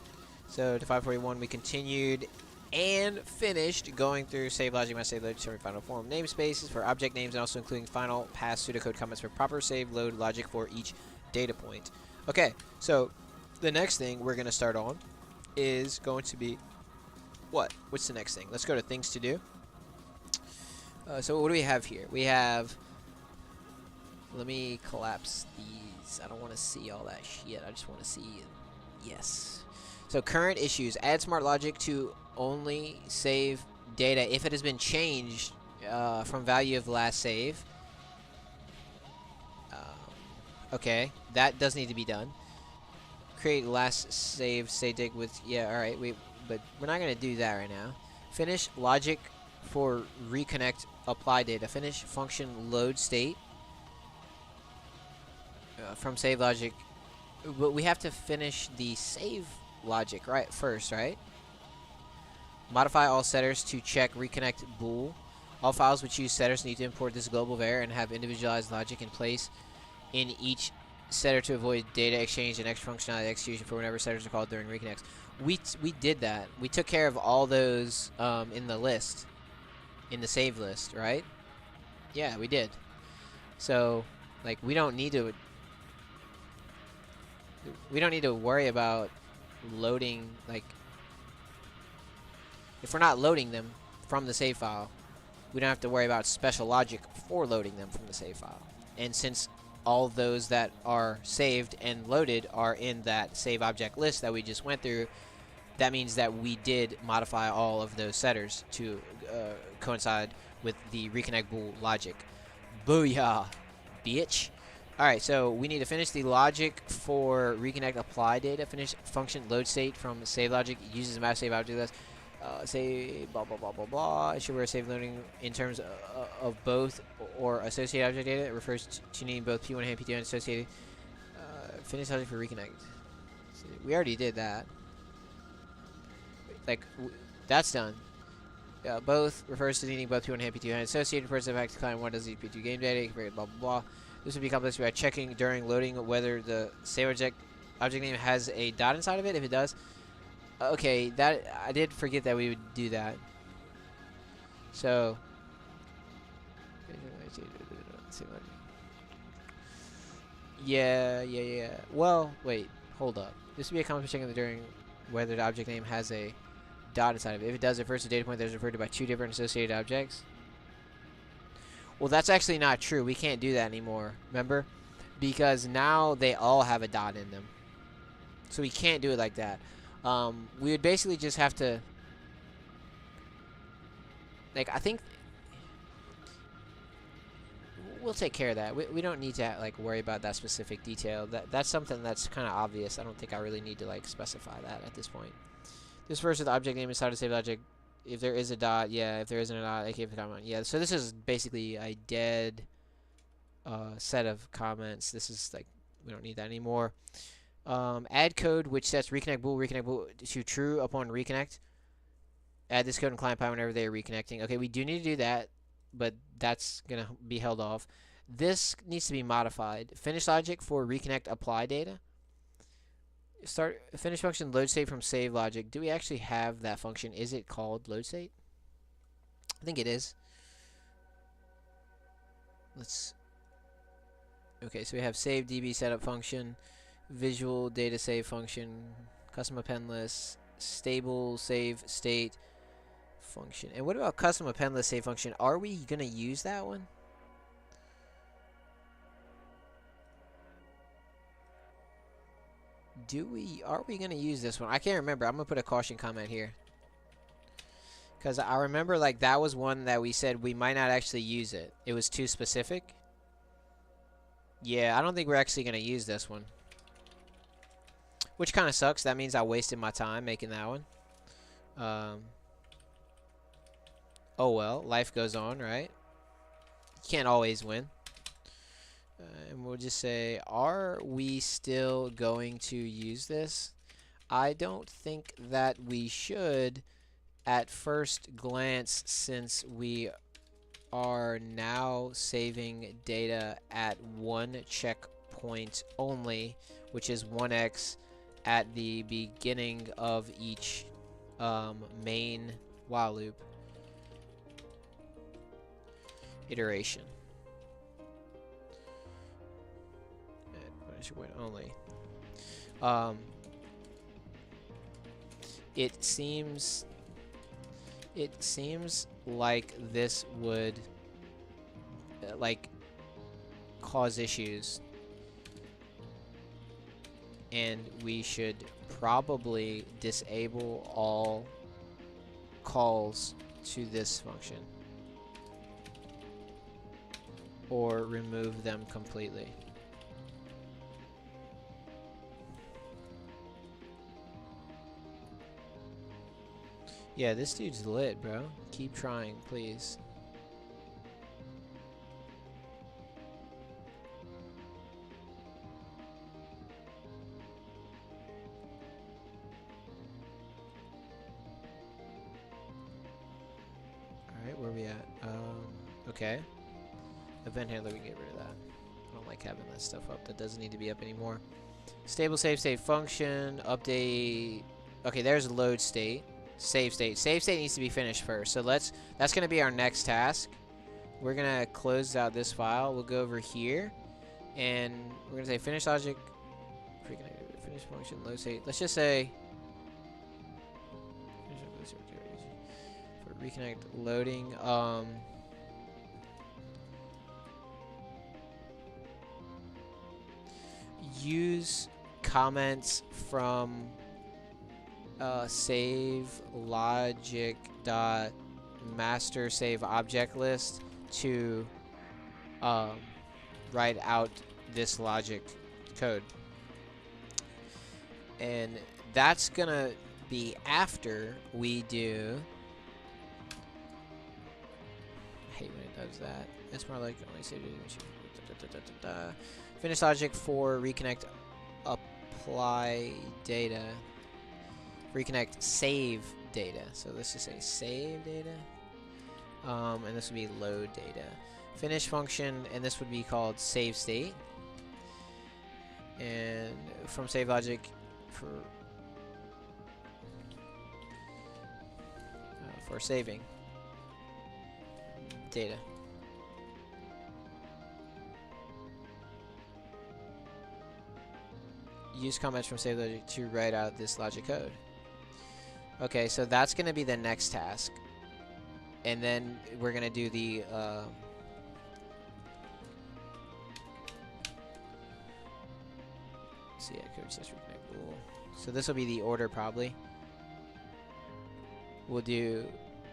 So to 541, we continued and finished going through save logic, must save load, determine final form namespaces for object names, and also including final pass pseudocode comments for proper save load logic for each data point. Okay, so the next thing we're gonna start on is going to be what? What's the next thing? Let's go to things to do. So what do we have here? We have. Let me collapse these. I don't want to see all that shit. I just want to see. Yes. So current issues. Add smart logic to only save data if it has been changed from value of last save. Okay, that does need to be done. Create last save dig with all right. But we're not gonna do that right now. Finish logic for reconnect apply data. Finish function load state from save logic. But we have to finish the save logic right first, right? Modify all setters to check reconnect bool. All files which use setters need to import this global var and have individualized logic in place in each setter to avoid data exchange and extra functionality execution for whenever setters are called during reconnects. We did that. We took care of all those in the list, in the save list, right? Yeah, we did. So, like, we don't need to worry about loading, like, if we're not loading them from the save file, we don't have to worry about special logic for loading them from the save file. And since all those that are saved and loaded are in that save object list that we just went through, that means that we did modify all of those setters to coincide with the reconnect bool logic. Booyah, bitch. Alright, so we need to finish the logic for reconnect apply data. Finish function load state from save logic. It uses a map save object list. Say blah blah blah blah blah. It should be save loading in terms of both or associated object data. It refers to needing both P1 and P2 and associated. Finish logic for reconnect. So we already did that. Like, that's done. Both refers to needing both P1 and P2 and associated refers to the fact the client 1 does need P2 game data. Blah blah blah. This would be accomplished by checking during loading whether the save object name has a dot inside of it. If it does. Okay, that I did forget that we would do that. So, yeah. Well, wait, hold up. This would be accomplished checking during whether the object name has a dot inside of it. If it does, it refers to a data point that is referred to by two different associated objects. Well, that's actually not true. We can't do that anymore. Remember? Because now they all have a dot in them. So we can't do it like that. We would basically just have to, like, I think we'll take care of that. We don't need to, like, worry about that specific detail. That's something that's kind of obvious. I don't think I really need to, like, specify that at this point. This refers to the object name inside of save logic. If there is a dot, yeah. If there isn't a dot, I keep the comment. Yeah, so this is basically a dead set of comments. This is, like, we don't need that anymore. Add code which sets reconnect bool to true upon reconnect. Add this code in client pi whenever they are reconnecting. Okay, we do need to do that, but that's going to be held off. This needs to be modified. Finish logic for reconnect apply data. Finish function load state from save logic. Do we actually have that function? Is it called load state? I think it is. Okay, so we have save db setup function. Visual data save function, custom append list, stable save state function. And what about custom append list save function? Are we going to use that one? Are we going to use this one? I can't remember. I'm going to put a caution comment here. Because I remember, like, that was one that we said we might not actually use it. It was too specific. Yeah, I don't think we're actually going to use this one. Which kind of sucks. That means I wasted my time making that one. Oh well, life goes on, right? You can't always win. And we'll just say, are we still going to use this? I don't think that we should at first glance, since we are now saving data at one checkpoint only, which is 1x at the beginning of each main while loop iteration. At one checkpoint only. It seems like this would like cause issues, and we should probably disable all calls to this function or remove them completely. Yeah, this dude's lit, bro. Keep trying, please. Alright, where are we at? Okay. Event handler, we get rid of that. I don't like having that stuff up. That doesn't need to be up anymore. Stable save state function, update. Okay, there's load state. Save state. Save state needs to be finished first. So that's going to be our next task. We're going to close out this file. We'll go over here and we're going to say finish logic, finish function, load state. Let's just say for reconnect loading. Use comments from save logic dot master save object list to write out this logic code, and that's gonna be after we do. I hate when it does that. It's more like only save finish logic for reconnect apply data. Reconnect save data. So let's just say save data. And this would be load data. Finish function, and this would be called save state. And from save logic for saving data. Use comments from save logic to write out this logic code. Okay, so that's going to be the next task. And then we're going to do the code says reconnect bool. So this will be the order probably. We'll do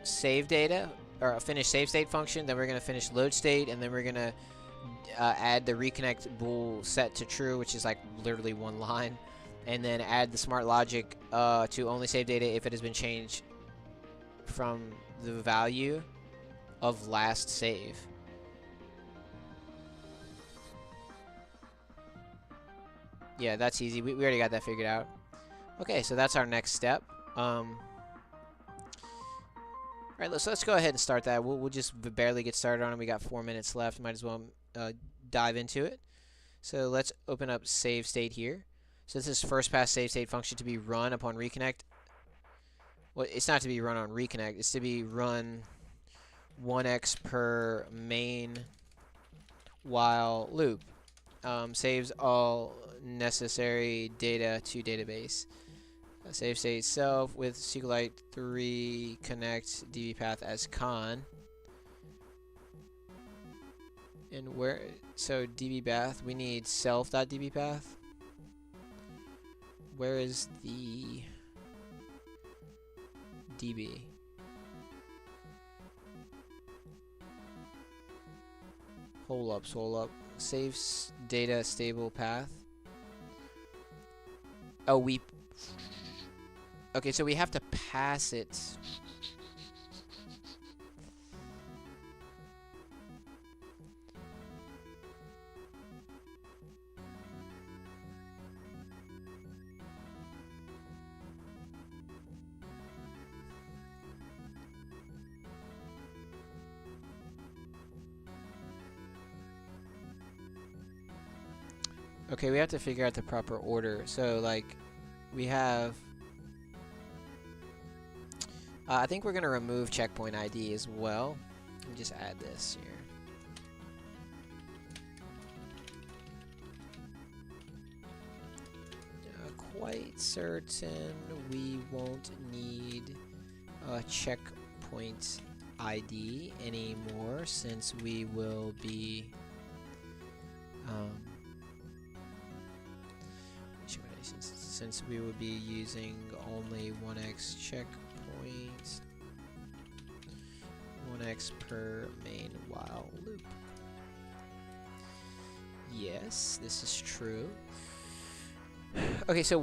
save data or finish save state function, then we're going to finish load state, and then we're going to add the reconnect bool set to true, which is like literally one line, and then add the smart logic to only save data if it has been changed from the value of last save. Yeah, that's easy. We already got that figured out. Okay, so that's our next step. Alright, let's go ahead and start that. We'll just barely get started on it. We got 4 minutes left. Might as well dive into it. So let's open up save state here. So this is first pass save state function to be run upon reconnect. Well, it's not to be run on reconnect. It's to be run 1x per main while loop. Saves all necessary data to database. Save state self with SQLite 3 connect dbpath as con. And where, so dbpath, we need self.dbpath. Where is the db? Hold up. Saves data stable path. Oh, okay, so we have to pass it. Okay, we have to figure out the proper order. So, like, we have... I think we're going to remove checkpoint ID as well. Let me just add this here. Quite certain we won't need a checkpoint ID anymore, since we will be since we will be using only 1x checkpoints, 1x per main while loop. Yes, this is true. Okay, so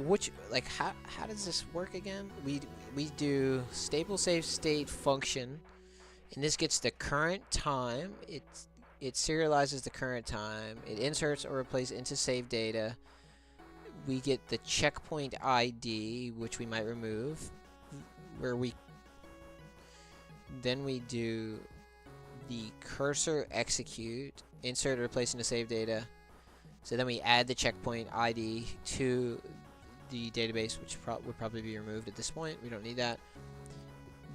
how does this work again? We do stable save state function, and this gets the current time. It serializes the current time. It inserts or replaces into save data. We get the checkpoint ID, which we might remove, then we do the cursor execute, insert or replace into save data. So then we add the checkpoint ID to the database, which would probably be removed at this point. We don't need that.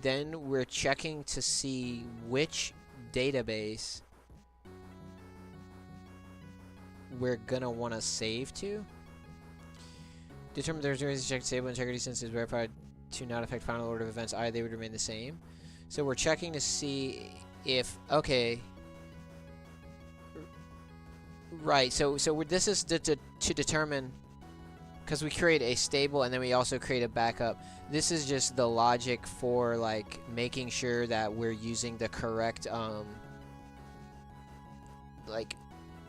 Then we're checking to see which database we're gonna want to save to. Determine there's a check stable integrity since it's verified to not affect final order of events. They would remain the same. So we're checking to see if, okay. Right, so this is to determine, because we create a stable and then we also create a backup. This is just the logic for like making sure that we're using the correct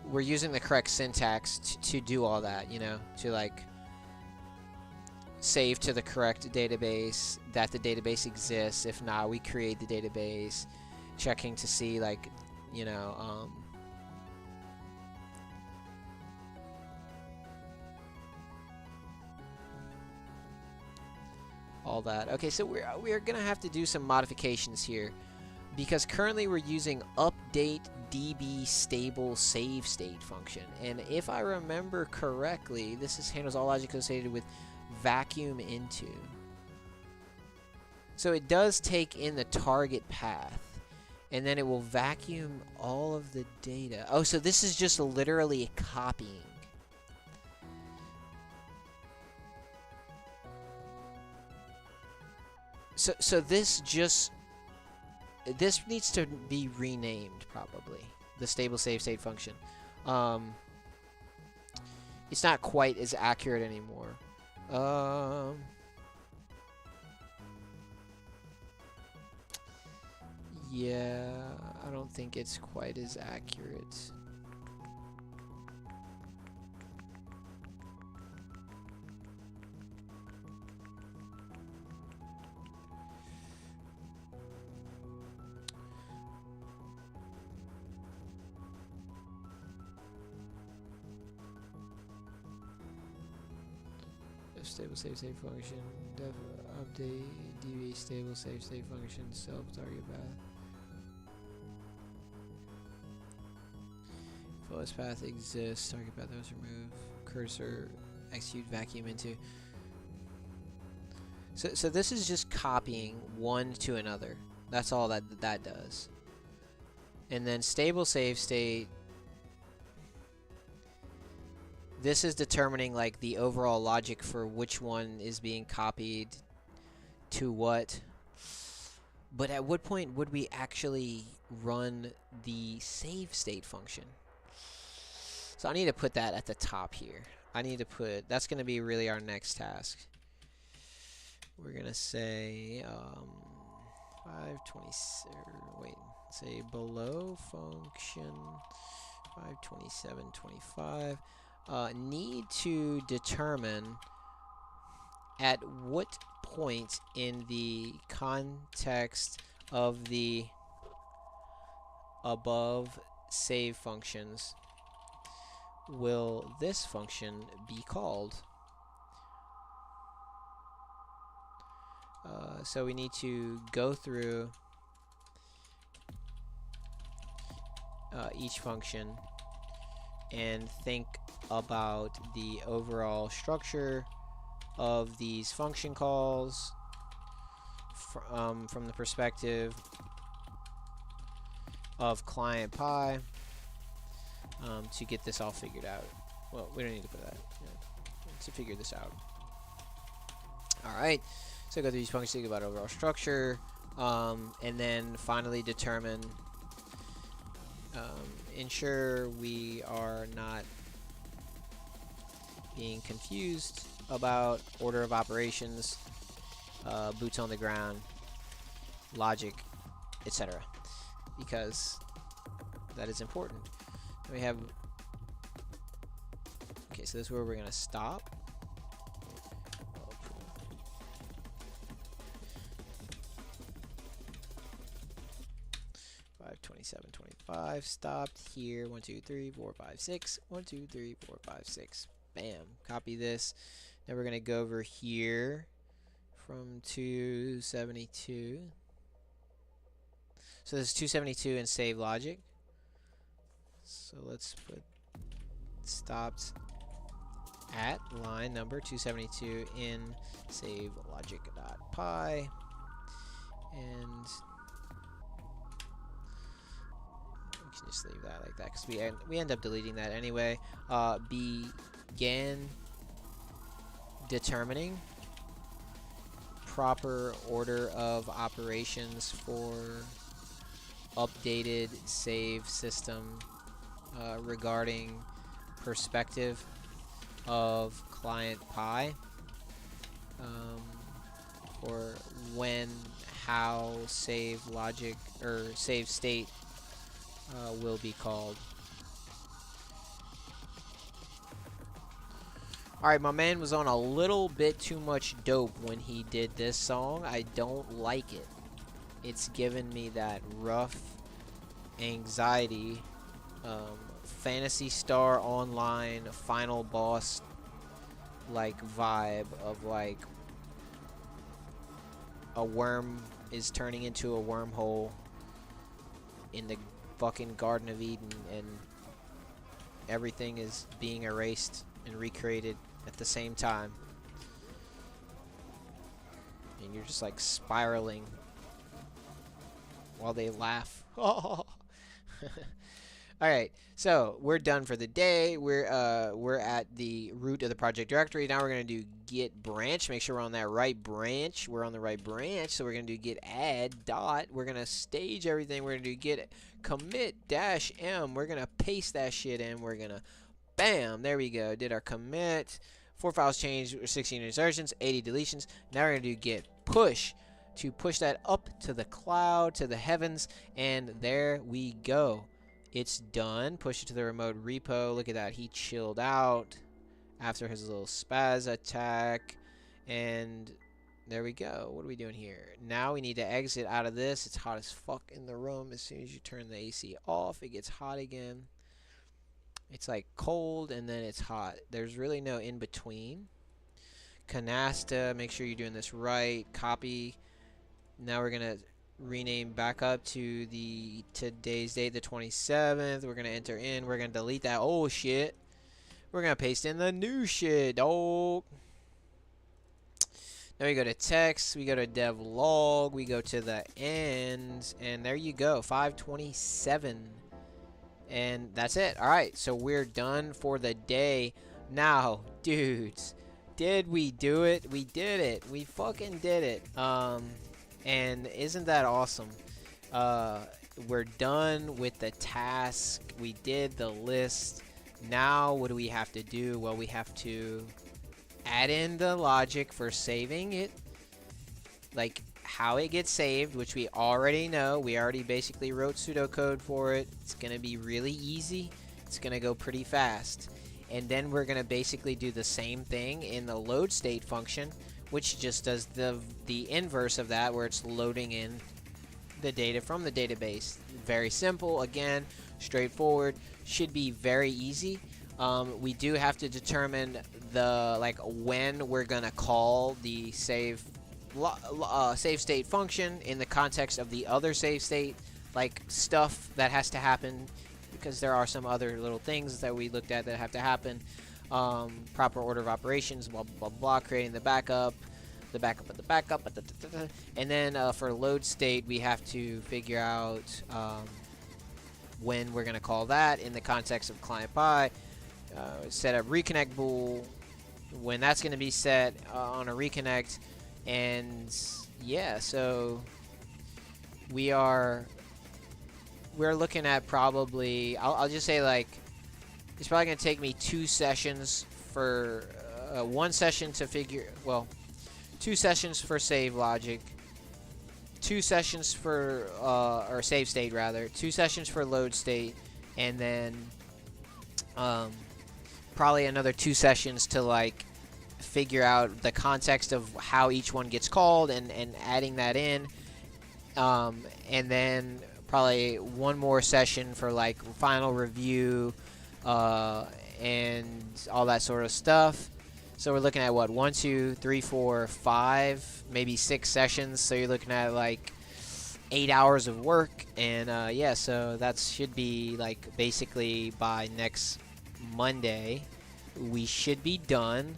we're using the correct syntax to do all that, you know, to like save to the correct database, that the database exists. If not, we create the database, checking to see, like, you know, all that. Okay, so we're gonna have to do some modifications here, because currently we're using update db stable save state function, and if I remember correctly, this handles all logic associated with vacuum into. So it does take in the target path, and then it will vacuum all of the data. Oh, so this is just literally copying. So this needs to be renamed, probably, the stable save state function. It's not quite as accurate anymore. Yeah, I don't think it's quite as accurate. Stable save state function, update db stable save state function, self target path. If OS path exists, target path was removed, cursor execute vacuum into. So this is just copying one to another. That's all that does. And then stable save state, this is determining like the overall logic for which one is being copied to what. But at what point would we actually run the save state function? So I need to put that at the top here. I need to put, that's going to be really our next task. We're going to say 520, wait, say below function 527.25. Need to determine at what point in the context of the above save functions will this function be called. So we need to go through each function and think about the overall structure of these function calls from the perspective of client pi to get this all figured out. Well, we don't need to put that. To figure this out. Alright, so go through these functions, think about overall structure, and then finally determine, ensure we are not being confused about order of operations, boots on the ground, logic, etc. Because that is important. And we have, okay, so this is where we're going to stop. 27, 25, stopped here. 1, 2, 3, 4, 5, 6. 1, 2, 3, 4, 5, 6. Bam. Copy this. Now we're going to go over here from 272. So this is 272 in save logic. So let's put stopped at line number 272 in save logic.py, and we can just leave that like that because we end up deleting that anyway. Begin determining proper order of operations for updated save system regarding perspective of client pi, or when, how save logic or save state will be called. Alright, my man was on a little bit too much dope when he did this song. I don't like it. It's given me that rough anxiety, Phantasy Star Online final boss like vibe of like a worm is turning into a wormhole in the fucking Garden of Eden and everything is being erased and recreated at the same time, and you're just like spiraling while they laugh. Alright, so we're done for the day. We're at the root of the project directory. Now we're going to do git branch. Make sure we're on that right branch. We're on the right branch. So we're going to do git add dot. We're going to stage everything. We're going to do git commit dash m. We're going to paste that shit in. We're going to, bam, there we go. Did our commit. 4 files changed, 16 insertions, 80 deletions. Now we're going to do git push to push that up to the cloud, to the heavens, and there we go. It's done. Push it to the remote repo. Look at that. He chilled out after his little spaz attack. And there we go. What are we doing here? Now we need to exit out of this. It's hot as fuck in the room. As soon as you turn the AC off, it gets hot again. It's like cold and then it's hot. There's really no in between. Canasta. Make sure you're doing this right. Copy. Now we're going to rename back up to the today's date, the 27th. We're gonna enter in. We're gonna delete that old shit. We're gonna paste in the new shit. Oh. Now we go to text. We go to dev log. We go to the end, and there you go. 527, and that's it. All right, so we're done for the day. Now, dudes, did we do it? We did it. We fucking did it. And isn't that awesome? We're done with the task. We did the list. Now what do we have to do? Well, we have to add in the logic for saving it. Like how it gets saved, which we already know. We already basically wrote pseudocode for it. It's going to be really easy. It's going to go pretty fast. And then we're going to basically do the same thing in the load state function, which just does the inverse of that, where it's loading in the data from the database. Very simple, again, straightforward, should be very easy. We do have to determine the when we're gonna call the save state function in the context of the other save state, like stuff that has to happen because there are some other little things that we looked at that have to happen. Proper order of operations, blah blah blah, creating the backup of the backup, and then for load state we have to figure out when we're going to call that in the context of client pi, set up reconnect bool, when that's going to be set on a reconnect, and yeah, so we're looking at probably, I'll just say, like, it's probably going to take me 2 sessions for one session to figure, well, 2 sessions for save logic, 2 sessions for or save state rather, 2 sessions for load state, and then probably another 2 sessions to like figure out the context of how each one gets called and adding that in, and then probably one more session for like final review and all that sort of stuff. So we're looking at what, 1, 2, 3, 4, 5, maybe 6 sessions. So you're looking at like 8 hours of work, and yeah, so that should be like basically by next Monday we should be done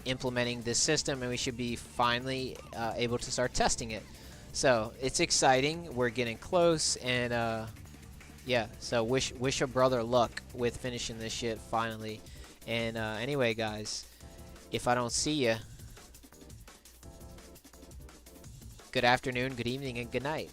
implementing this system, and we should be finally able to start testing it. So it's exciting. We're getting close, and yeah, so wish a brother luck with finishing this shit finally. And anyway, guys, if I don't see you, good afternoon, good evening, and good night.